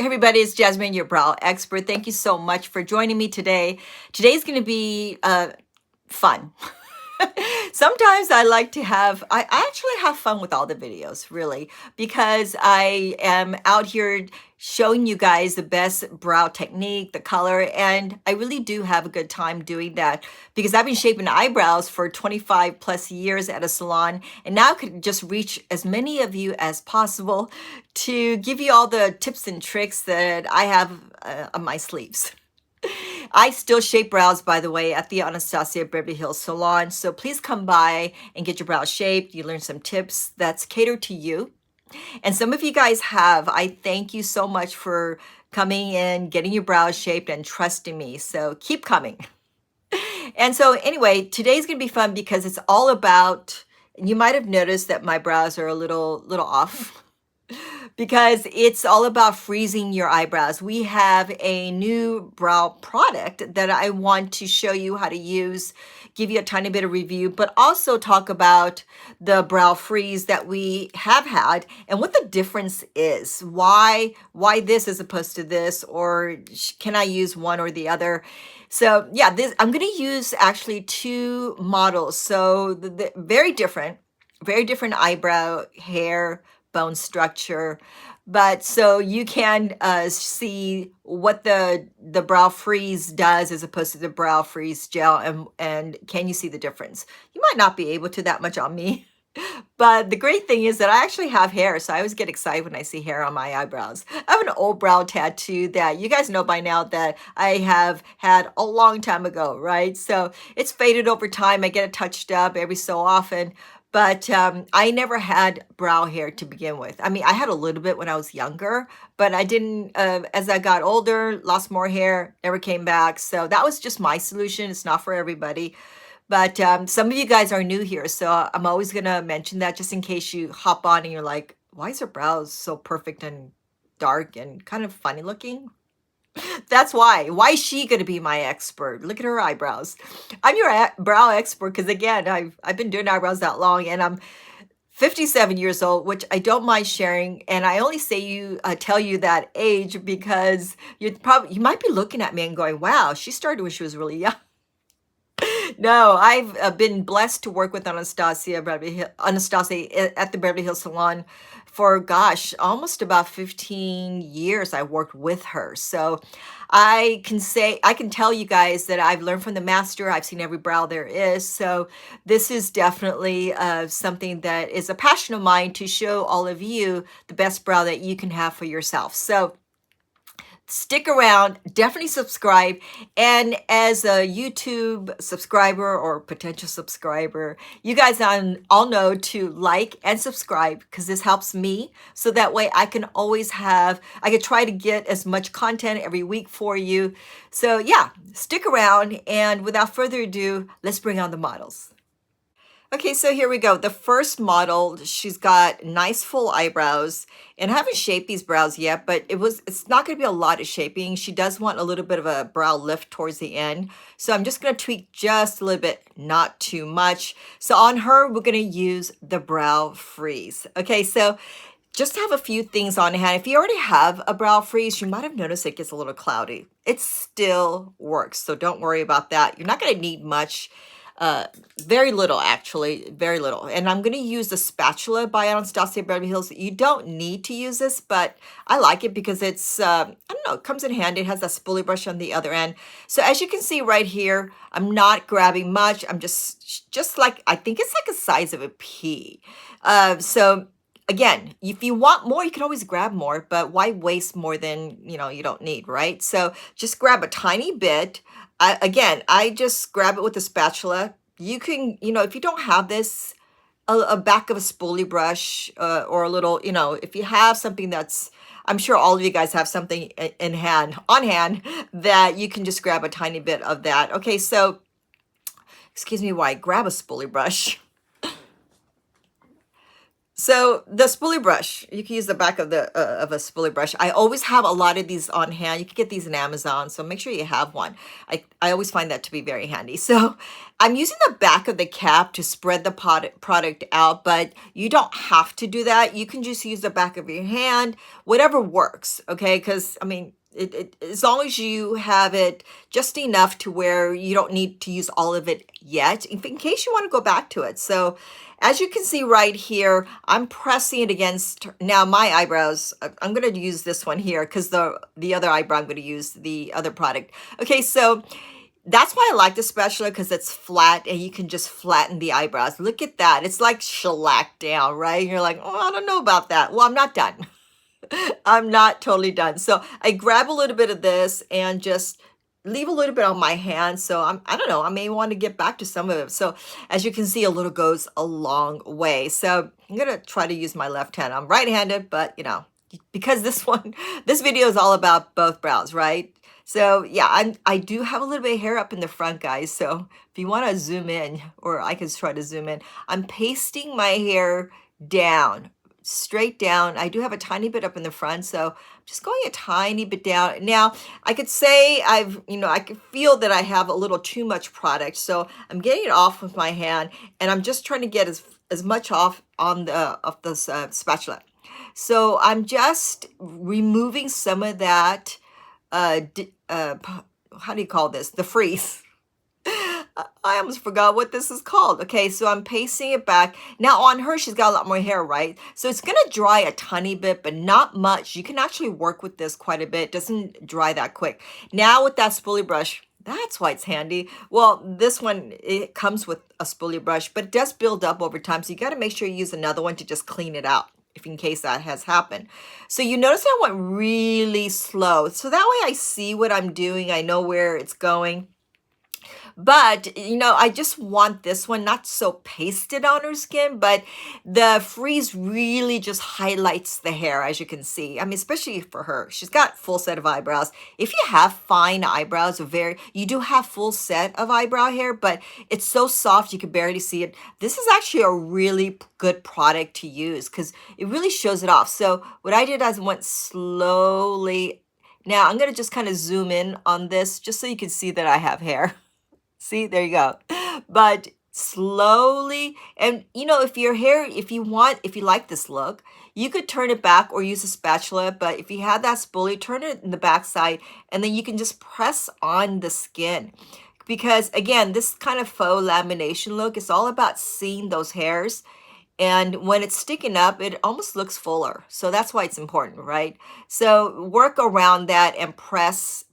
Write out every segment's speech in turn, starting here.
everybody, it's Jasmine, your brow expert. Thank you so much for joining me today. Today's going to be fun. Sometimes I actually have fun with all the videos, really, because I am out here showing you guys the best brow technique, the color, and I really do have a good time doing that because I've been shaping eyebrows for 25 plus years at a salon, and now I could just reach as many of you as possible to give you all the tips and tricks that I have on my sleeves. I still shape brows, by the way, at the Anastasia Beverly Hills Salon. So please come by and get your brows shaped. You learn some tips that's catered to you. And some of you guys have. I thank you so much for coming in, getting your brows shaped, and trusting me. So keep coming. And so anyway, today's going to be fun because it's all about, you might have noticed that my brows are a little off. Because it's all about freezing your eyebrows. We have a new brow product that I want to show you how to use, give you a tiny bit of review, but also talk about the brow freeze that we have had and what the difference is. Why this as opposed to this, or can I use one or the other? So yeah, I'm going to use actually two models. So the very different eyebrow hair, bone structure, but so you can see what the brow freeze does as opposed to the brow freeze gel, and can you see the difference? You might not be able to that much on me, but the great thing is that I actually have hair, so I always get excited when I see hair on my eyebrows. I have an old brow tattoo that you guys know by now that I have had a long time ago, right? So it's faded over time. I get it touched up every so often. But I never had brow hair to begin with. I mean, I had a little bit when I was younger, but I didn't, as I got older, lost more hair, never came back. So that was just my solution. It's not for everybody. But some of you guys are new here, so I'm always going to mention that just in case you hop on and you're like, why is her brows so perfect and dark and kind of funny looking? That's why. Why is she going to be my expert? Look at her eyebrows. I'm your brow expert because, again, I've been doing eyebrows that long, and I'm 57 years old, which I don't mind sharing. And I only tell you that age because you might be looking at me and going, "Wow, she started when she was really young." No, I've been blessed to work with Anastasia at the Beverly Hills Salon for, gosh, almost about 15 years I worked with her. So I can tell you guys that I've learned from the master. I've seen every brow there is. So this is definitely something that is a passion of mine to show all of you the best brow that you can have for yourself. So stick around, definitely subscribe. And as a YouTube subscriber or potential subscriber, you guys all know to like and subscribe because this helps me. So that way I can try to get as much content every week for you. So yeah, stick around. And without further ado, let's bring on the models. Okay, so here we go. The first model, she's got nice full eyebrows, and I haven't shaped these brows yet, but it's not going to be a lot of shaping. She does want a little bit of a brow lift towards the end. So I'm just going to tweak just a little bit, not too much. So on her, we're going to use the brow freeze. Okay, so just have a few things on hand. If you already have a brow freeze, you might have noticed it gets a little cloudy. It still works, so don't worry about that. You're not going to need much. Very little, actually, very little. And I'm going to use the spatula by Anastasia Beverly Hills. You don't need to use this, but I like it because it's, I don't know, it comes in handy. It has that spoolie brush on the other end. So as you can see right here, I'm not grabbing much. I'm just like, I think it's like the size of a pea. So again, if you want more, you can always grab more, but why waste more than, you don't need, right? So just grab a tiny bit. I just grab it with a spatula. You can, if you don't have this, a back of a spoolie brush or a little, if you have something that's, I'm sure all of you guys have something on hand that you can just grab a tiny bit of that. Okay, so, excuse me while I grab a spoolie brush. So the spoolie brush, you can use the back of the of a spoolie brush. I always have a lot of these on hand. You can get these in Amazon, so make sure you have one. I always find that to be very handy. So I'm using the back of the cap to spread the product out, but you don't have to do that. You can just use the back of your hand, whatever works, okay? Because I mean, as long as you have it just enough to where you don't need to use all of it yet, in case you want to go back to it. So as you can see right here, I'm pressing it against now my eyebrows. I'm going to use this one here because the other eyebrow, I'm going to use the other product. Okay, so that's why I like the spatula, because it's flat and you can just flatten the eyebrows. Look at that. It's like shellacked down, right? And you're like, oh, I don't know about that. Well, I'm not done. I'm not totally done. So I grab a little bit of this and just leave a little bit on my hand. So I don't know, I may want to get back to some of it. So as you can see, a little goes a long way. So I'm going to try to use my left hand. I'm right-handed, but you know, because this video is all about both brows, right? So yeah, I do have a little bit of hair up in the front, guys. So if you want to zoom in, or I can try to zoom in, I'm pasting my hair down, straight down. I do have a tiny bit up in the front, so I'm just going a tiny bit down. Now, I could say I could feel that I have a little too much product, so I'm getting it off with my hand, and I'm just trying to get as much off on the spatula. So I'm just removing some of that, how do you call this? The freeze. I almost forgot what this is called. Okay, so I'm pasting it back. Now on her, she's got a lot more hair, right? So it's gonna dry a tiny bit, but not much. You can actually work with this quite a bit. It doesn't dry that quick. Now with that spoolie brush, that's why it's handy. Well, this one, it comes with a spoolie brush, but it does build up over time. So you gotta make sure you use another one to just clean it out, if in case that has happened. So you notice I went really slow. So that way I see what I'm doing. I know where it's going. But, you know, I just want this one not so pasted on her skin, but the freeze really just highlights the hair, as you can see. I mean, especially for her. She's got full set of eyebrows. If you have fine eyebrows, you do have full set of eyebrow hair, but it's so soft you can barely see it. This is actually a really good product to use because it really shows it off. So what I did is went slowly. Now I'm going to just kind of zoom in on this just so you can see that I have hair. See, there you go. But slowly, and you know, if your hair, if you like this look, you could turn it back or use a spatula. But if you have that spoolie, turn it in the back side, and then you can just press on the skin. Because again, this kind of faux lamination look is all about seeing those hairs. And when it's sticking up, it almost looks fuller. So that's why it's important, right? So work around that and press,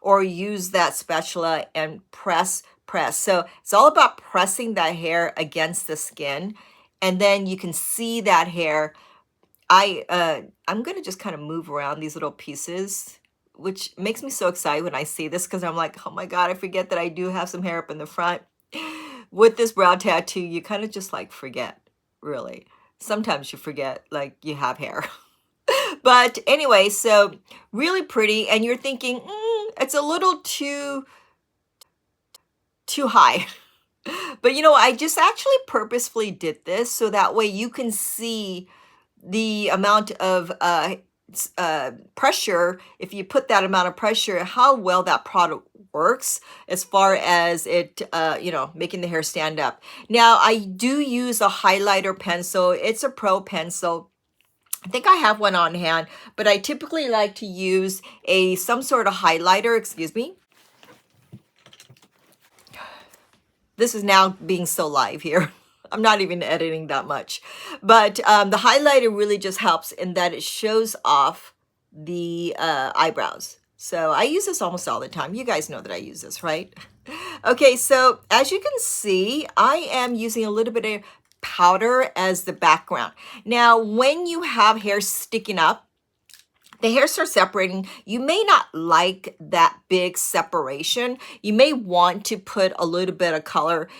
or use that spatula and press. So it's all about pressing that hair against the skin. And then you can see that hair. I'm going to just kind of move around these little pieces, which makes me so excited when I see this because I'm like, oh my God, I forget that I do have some hair up in the front. With this brow tattoo, you kind of just like forget. Really, sometimes you forget like you have hair. But anyway, so really pretty, and you're thinking it's a little too high. But you know, I just actually purposefully did this so that way you can see the amount of pressure. If you put that amount of pressure, how well that product works as far as it, you know, making the hair stand up. Now, I do use a highlighter pencil. It's a pro pencil. I think I have one on hand, but I typically like to use some sort of highlighter. Excuse me. This is now being so live here. I'm not even editing that much. But the highlighter really just helps in that it shows off the eyebrows. So I use this almost all the time. You guys know that I use this, right? Okay, so as you can see, I am using a little bit of powder as the background. Now, when you have hair sticking up, the hair starts separating. You may not like that big separation. You may want to put a little bit of color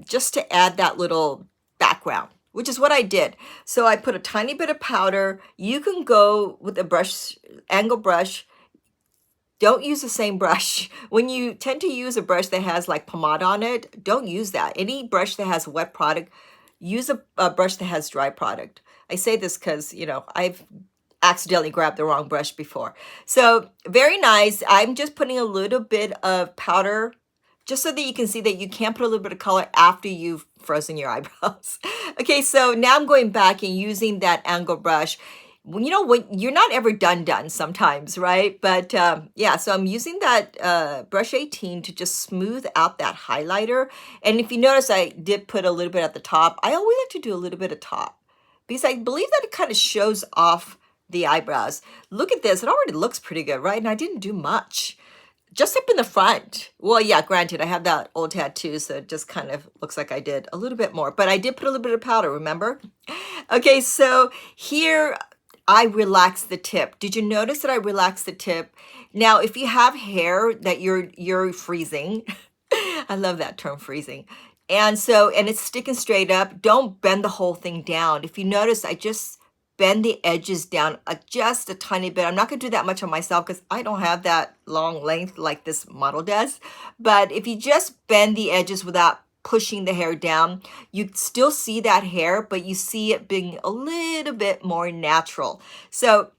just to add that little background, which is what I did. So I put a tiny bit of powder. You can go with a brush, angle brush. Don't use the same brush. When you tend to use a brush that has like pomade on it, don't use that. Any brush that has wet product, use a brush that has dry product. I say this because, you know, I've accidentally grabbed the wrong brush before. So very nice. I'm just putting a little bit of powder just so that you can see that you can put a little bit of color after you've frozen your eyebrows. Okay, so now I'm going back and using that angle brush. You know, when you're not ever done sometimes, right? But yeah, so I'm using that brush 18 to just smooth out that highlighter. And if you notice, I did put a little bit at the top. I always like to do a little bit of top because I believe that it kind of shows off the eyebrows. Look at this. It already looks pretty good, right? And I didn't do much. Just up in the front. Well, yeah, granted, I have that old tattoo, so it just kind of looks like I did a little bit more. But I did put a little bit of powder, remember? Okay, so here I relaxed the tip. Did you notice that I relaxed the tip? Now, if you have hair that you're freezing, I love that term, freezing. And it's sticking straight up, don't bend the whole thing down. If you notice, I just bend the edges down just a tiny bit. I'm not gonna do that much on myself because I don't have that long length like this model does. But if you just bend the edges without pushing the hair down, you still see that hair, but you see it being a little bit more natural. So,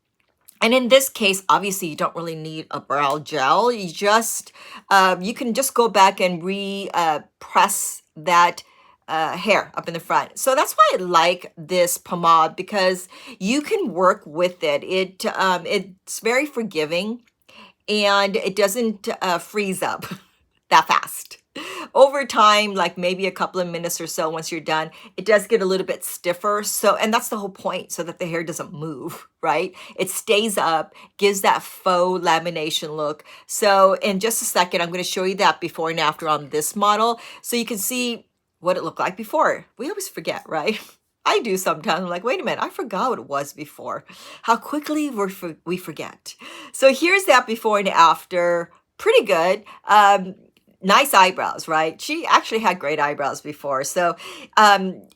and in this case, obviously you don't really need a brow gel. You just, you can just go back and press that hair up in the front. So that's why I like this pomade, because you can work with it. It's very forgiving and it doesn't freeze up that fast. Over time, like maybe a couple of minutes or so, once you're done, it does get a little bit stiffer. So, and that's the whole point, so that the hair doesn't move, right? It stays up, gives that faux lamination look. So in just a second, I'm going to show you that before and after on this model, so you can see what it looked like before. We always forget, right? I do sometimes. I'm like, wait a minute, I forgot what it was before. How quickly we forget. So here's that before and after. Pretty good. Nice eyebrows, right? She actually had great eyebrows before. So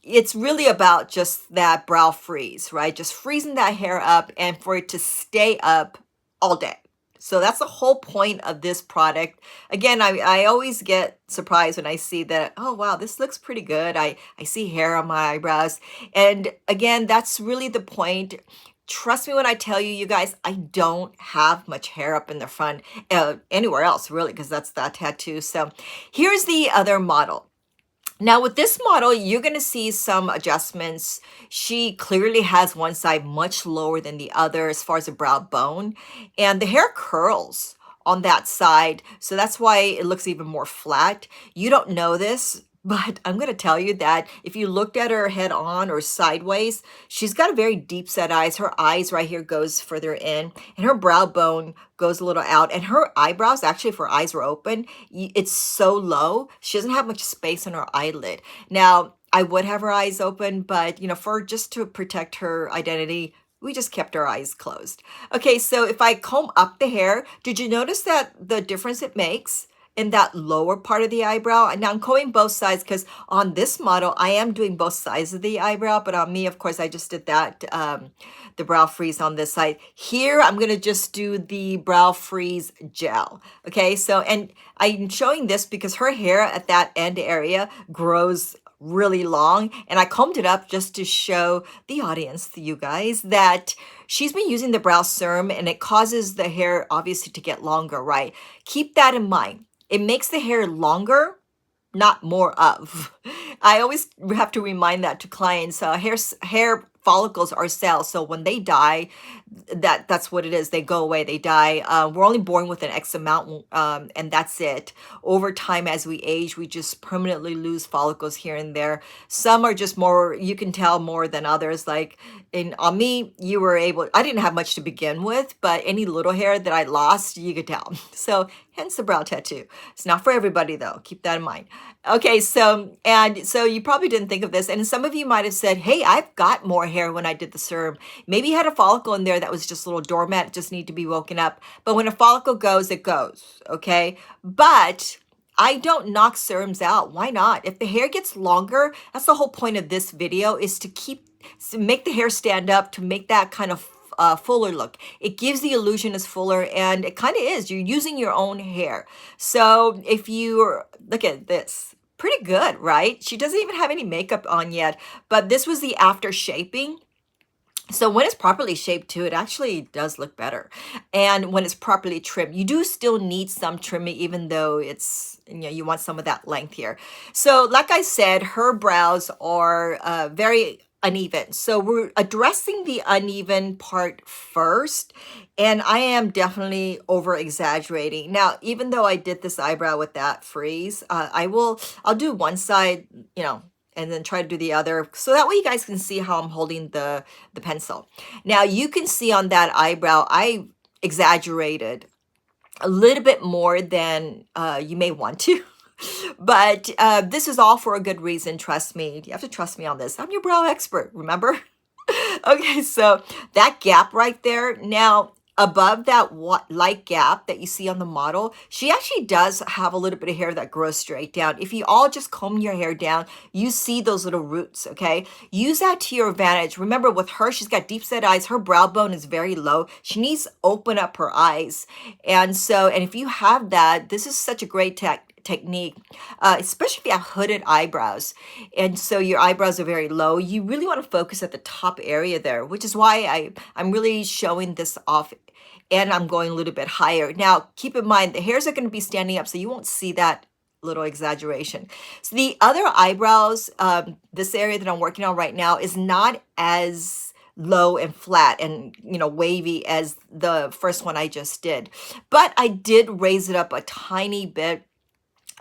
it's really about just that brow freeze, right? Just freezing that hair up and for it to stay up all day. So that's the whole point of this product. Again, I always get surprised when I see that, oh, wow, this looks pretty good. I see hair on my eyebrows. And again, that's really the point. Trust me when I tell you, you guys, I don't have much hair up in the front, anywhere else really, because that's that tattoo. So here's the other model. Now with this model, you're going to see some adjustments. She clearly has one side much lower than the other as far as the brow bone, and the hair curls on that side. So that's why it looks even more flat. You don't know this, but I'm going to tell you that if you looked at her head on or sideways, she's got a very deep set eyes. Her eyes right here goes further in and her brow bone goes a little out, and her eyebrows, actually if her eyes were open, it's so low. She doesn't have much space on her eyelid. Now, I would have her eyes open, but you know, just to protect her identity, we just kept our eyes closed. Okay, so if I comb up the hair, did you notice that the difference it makes in that lower part of the eyebrow? And now I'm combing both sides because on this model, I am doing both sides of the eyebrow, but on me, of course, I just did that, the brow freeze on this side. Here, I'm gonna just do the brow freeze gel. Okay, so, and I'm showing this because her hair at that end area grows really long, and I combed it up just to show the audience, you guys, that she's been using the brow serum and it causes the hair obviously to get longer, right? Keep that in mind. It makes the hair longer, not more of. I always have to remind that to clients. Hair follicles are cells, so when they die, that's what it is. They go away, they die. We're only born with an X amount, and that's it. Over time, as we age, we just permanently lose follicles here and there. Some are just more, you can tell more than others. Like on me, I didn't have much to begin with, but any little hair that I lost, you could tell. So hence the brow tattoo. It's not for everybody though. Keep that in mind. Okay, so you probably didn't think of this, and some of you might have said, hey, I've got more hair when I did the serum. Maybe you had a follicle in there that was just a little doormat, just need to be woken up. But when a follicle goes, it goes, okay? But I don't knock serums out. Why not? If the hair gets longer, that's the whole point of this video, is to make the hair stand up, to make that kind of fuller look. It gives the illusion it's fuller, and it kind of is. You're using your own hair. So if you look at this, Pretty good, right? She doesn't even have any makeup on yet, but this was the after shaping. So when it's properly shaped too, it actually does look better. And when it's properly trimmed, you do still need some trimming, even though it's, you know, you want some of that length here. So like I said, her brows are very uneven. So we're addressing the uneven part first. And I am definitely over exaggerating. Now, even though I did this eyebrow with that freeze, I'll do one side, you know, and then try to do the other. So that way you guys can see how I'm holding the pencil. Now you can see on that eyebrow, I exaggerated a little bit more than you may want to. But this is all for a good reason. Trust me. You have to trust me on this. I'm your brow expert, remember? Okay, so that gap right there. Now, above that light gap that you see on the model, she actually does have a little bit of hair that grows straight down. If you all just comb your hair down, you see those little roots, okay? Use that to your advantage. Remember, with her, she's got deep set eyes. Her brow bone is very low. She needs to open up her eyes. And if you have that, this is such a great technique, especially if you have hooded eyebrows. And so your eyebrows are very low. You really want to focus at the top area there, which is why I'm really showing this off, and I'm going a little bit higher. Now, keep in mind, the hairs are going to be standing up, so you won't see that little exaggeration. So the other eyebrows, this area that I'm working on right now, is not as low and flat and, you know, wavy as the first one I just did. But I did raise it up a tiny bit.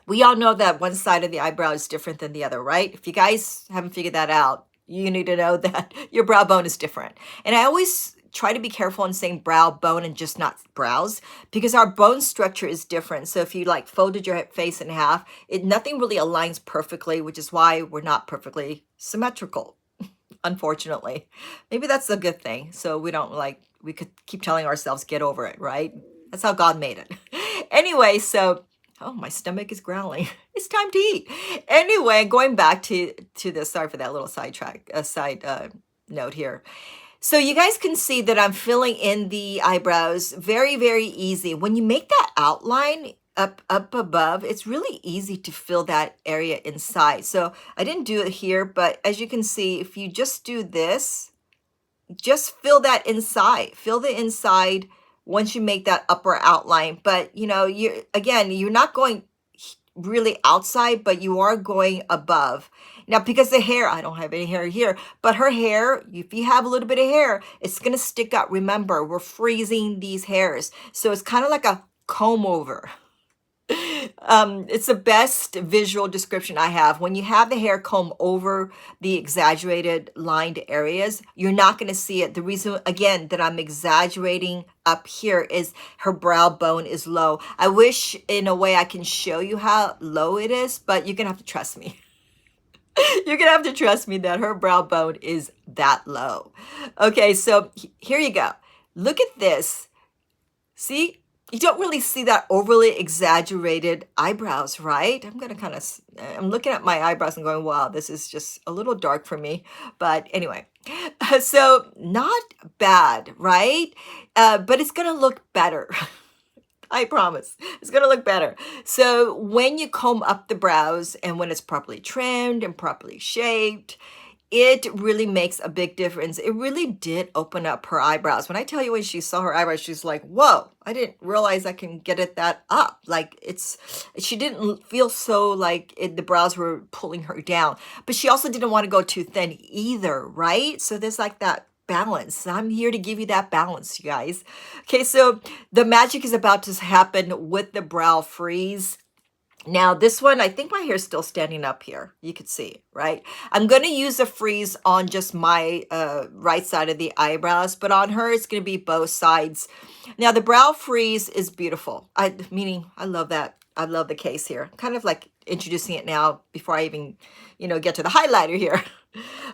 We all know that one side of the eyebrow is different than the other, right? If you guys haven't figured that out, you need to know that your brow bone is different. And I always try to be careful in saying brow bone and just not brows, because our bone structure is different. So if you like folded your face in half, nothing really aligns perfectly, which is why we're not perfectly symmetrical, unfortunately. Maybe that's a good thing. So we could keep telling ourselves, get over it, right? That's how God made it. Anyway, so oh, my stomach is growling. It's time to eat. Anyway, going back to this, sorry for that little side note here. So you guys can see that I'm filling in the eyebrows very, very easy. When you make that outline up above, it's really easy to fill that area inside. So I didn't do it here, but as you can see, if you just do this, just fill that inside. Fill the inside once you make that upper outline. But you know, you're not going really outside, but you are going above. Now, because the hair, I don't have any hair here, but her hair, if you have a little bit of hair, it's going to stick out. Remember, we're freezing these hairs. So it's kind of like a comb over. It's the best visual description I have. When you have the hair comb over the exaggerated lined areas, you're not going to see it. The reason, again, that I'm exaggerating up here is her brow bone is low. I wish in a way I can show you how low it is, but you're going to have to trust me. You're going to have to trust me that her brow bone is that low. Okay, so here you go. Look at this. See? You don't really see that overly exaggerated eyebrows, right? I'm looking at my eyebrows and going, wow, this is just a little dark for me. But anyway, so not bad, right? But it's going to look better. I promise. It's going to look better. So when you comb up the brows and when it's properly trimmed and properly shaped, it really makes a big difference. It really did open up her eyebrows. When I tell you, when she saw her eyebrows, she's like, whoa, I didn't realize I can get it that up. Like she didn't feel so like the brows were pulling her down, but she also didn't want to go too thin either, right? So there's like that balance. I'm here to give you that balance, you guys. Okay, so the magic is about to happen with the brow freeze. Now this one, I think my hair is still standing up here. You could see, right? I'm going to use a freeze on just my right side of the eyebrows, but on her, it's going to be both sides. Now the brow freeze is beautiful. Meaning I love that. I love the case here. Kind of like introducing it now before I even, get to the highlighter here.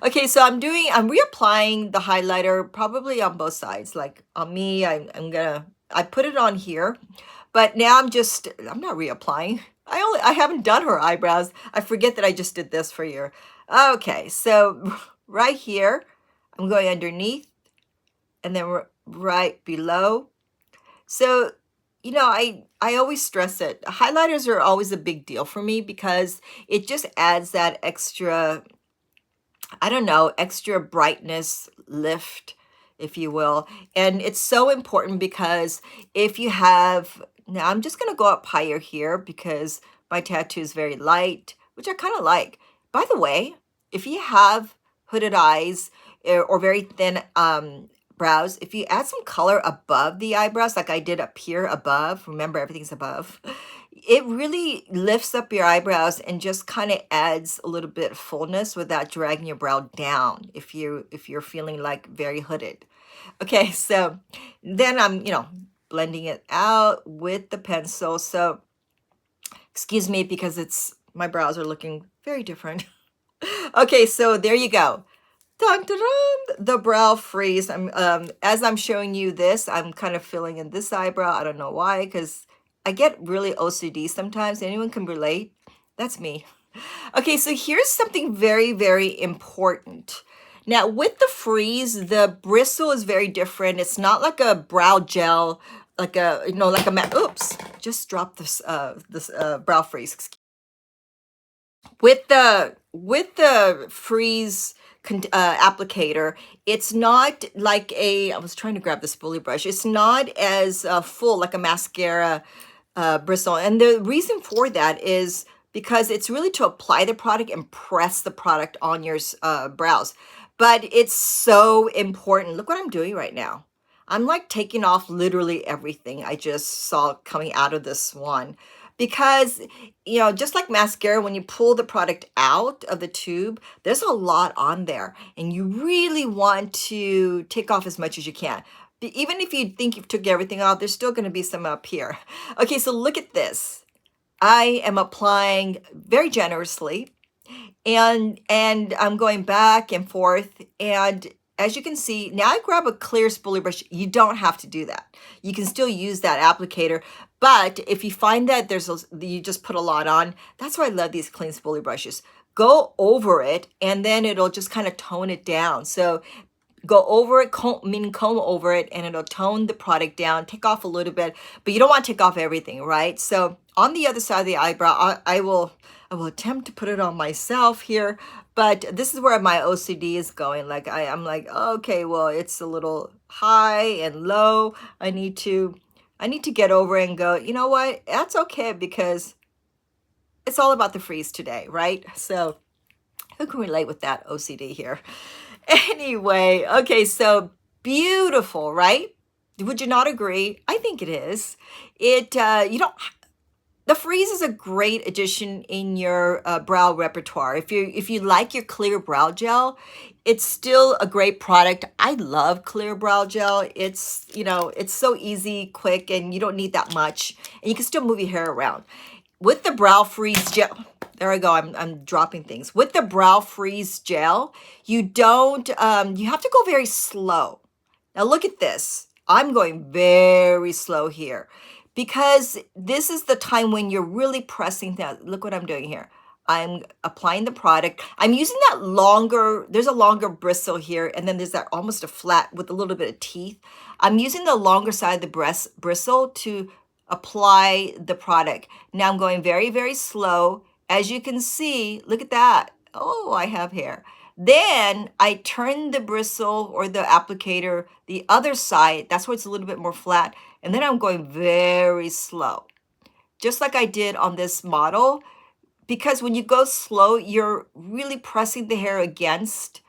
Okay, so I'm reapplying the highlighter probably on both sides. Like on me, I put it on here, but now I'm not reapplying. I haven't done her eyebrows. I forget that I just did this for you. Okay, so right here, I'm going underneath and then right below. So you know, I always stress it. Highlighters are always a big deal for me because it just adds that extra, I don't know, extra brightness, lift, if you will. And it's so important because if you have, now I'm just going to go up higher here because my tattoo is very light, which I kind of like. By the way, if you have hooded eyes or very thin brows, if you add some color above the eyebrows, like I did up here above, remember everything's above, it really lifts up your eyebrows and just kind of adds a little bit of fullness without dragging your brow down if you're feeling like very hooded. Okay, so then I'm, you know, blending it out with the pencil. So excuse me because it's my brows are looking very different. Okay, so there you go. Dun, dun, dun, the brow freeze. I'm as I'm showing you this, I'm kind of filling in this eyebrow. I don't know why, because I get really OCD sometimes. Anyone can relate? That's me. Okay, so here's something very, very important. Now, with the freeze, the bristle is very different. It's not like a brow gel, like a, you know, like a matte. Oops, just dropped this brow freeze. With the freeze applicator, it's not like a, I was trying to grab the spoolie brush. It's not as full like a mascara bristle. And the reason for that is because it's really to apply the product and press the product on your brows. But it's so important. Look what I'm doing right now. I'm like taking off literally everything I just saw coming out of this one. Because, you know, just like mascara, when you pull the product out of the tube, there's a lot on there. And you really want to take off as much as you can. Even if you think you've took everything off, there's still going to be some up here. Okay, so look at this. I am applying very generously and I'm going back and forth. And as you can see, now I grab a clear spoolie brush. You don't have to do that. You can still use that applicator. But if you find that you just put a lot on, that's why I love these clean spoolie brushes. Go over it and then it'll just kind of tone it down. So go over it, comb over it, and it'll tone the product down, take off a little bit, but you don't want to take off everything, right? So on the other side of the eyebrow, I will attempt to put it on myself here, but this is where my OCD is going. Like I'm like, okay, well, it's a little high and low. I need to get over it and go, you know what? That's okay because it's all about the freeze today, right? So who can relate with that OCD here? Anyway, okay, so beautiful, right? Would you not agree? I think it is. It you don't. The freeze is a great addition in your brow repertoire. If you like your clear brow gel, it's still a great product. I love clear brow gel. It's, you know, it's so easy, quick, and you don't need that much, and you can still move your hair around. With the brow freeze gel, there I go, I'm dropping things. With the brow freeze gel, you don't, you have to go very slow. Now look at this. I'm going very slow here because this is the time when you're really pressing that. Look what I'm doing here. I'm applying the product. I'm using that longer, there's a longer bristle here, and then there's that almost a flat with a little bit of teeth. I'm using the longer side of the bristle to apply the product. Now I'm going very, very slow. As you can see, look at that. Oh, I have hair. Then I turn the bristle or the applicator the other side. That's where it's a little bit more flat. And then I'm going very slow, just like I did on this model. Because when you go slow, you're really pressing the hair against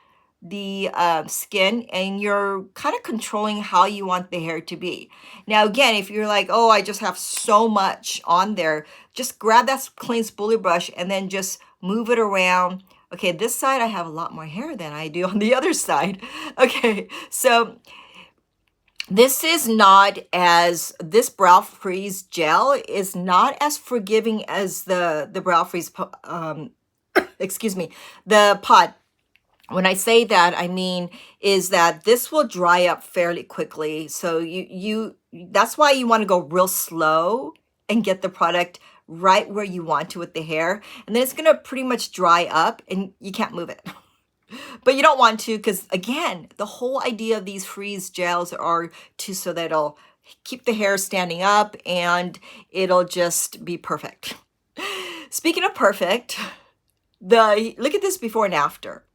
the skin and you're kind of controlling how you want the hair to be. Now, again, if you're like, oh, I just have so much on there, just grab that clean spoolie brush and then just move it around. Okay, this side I have a lot more hair than I do on the other side. Okay, so this is not as, this brow freeze gel is not as forgiving as the brow freeze, excuse me, the pod. When I say that, I mean is that this will dry up fairly quickly. So that's why you want to go real slow and get the product right where you want to with the hair. And then it's going to pretty much dry up and you can't move it. But you don't want to because, again, the whole idea of these freeze gels are so that it'll keep the hair standing up, and it'll just be perfect. Speaking of perfect, look at this before and after.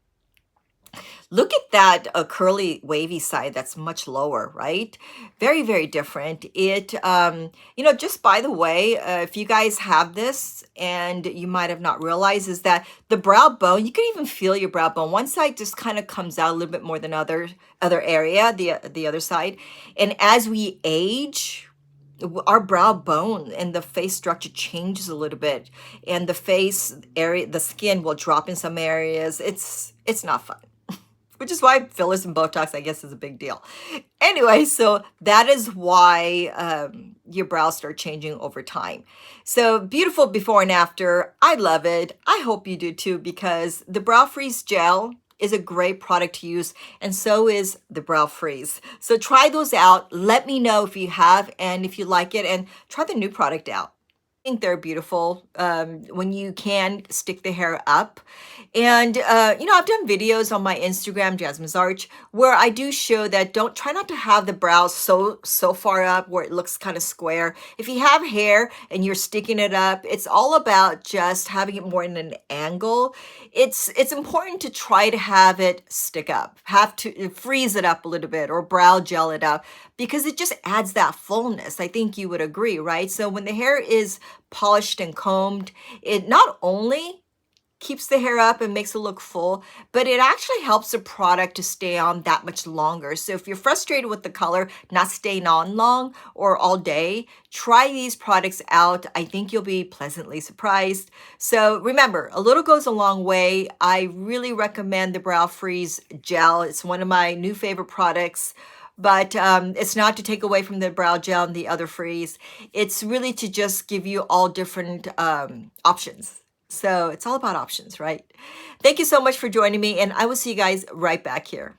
Look at that curly wavy side that's much lower, right? Very, very different. Just by the way, if you guys have this and you might have not realized, is that the brow bone, you can even feel your brow bone. One side just kind of comes out a little bit more than other area, the other side. And as we age, our brow bone and the face structure changes a little bit, and the face area, the skin will drop in some areas. It's not fun, which is why fillers and Botox, I guess, is a big deal. Anyway, so that is why your brows start changing over time. So beautiful before and after. I love it. I hope you do too, because the Brow Freeze Gel is a great product to use, and so is the Brow Freeze. So try those out. Let me know if you have and if you like it, and try the new product out. I think they're beautiful when you can stick the hair up. And I've done videos on my Instagram, Jasmine's Arch, where I do show that try not to have the brows so far up where it looks kind of square. If you have hair and you're sticking it up, it's all about just having it more in an angle. It's important to try to have it stick up, have to freeze it up a little bit or brow gel it up, because it just adds that fullness. I think you would agree, right? So when the hair is polished and combed, it not only keeps the hair up and makes it look full, but it actually helps the product to stay on that much longer. So if you're frustrated with the color not staying on long or all day, try these products out. I think you'll be pleasantly surprised. So remember, a little goes a long way. I really recommend the Brow Freeze Gel. It's one of my new favorite products. But it's not to take away from the brow gel and the other freeze. It's really to just give you all different options. So it's all about options, right? Thank you so much for joining me, and I will see you guys right back here.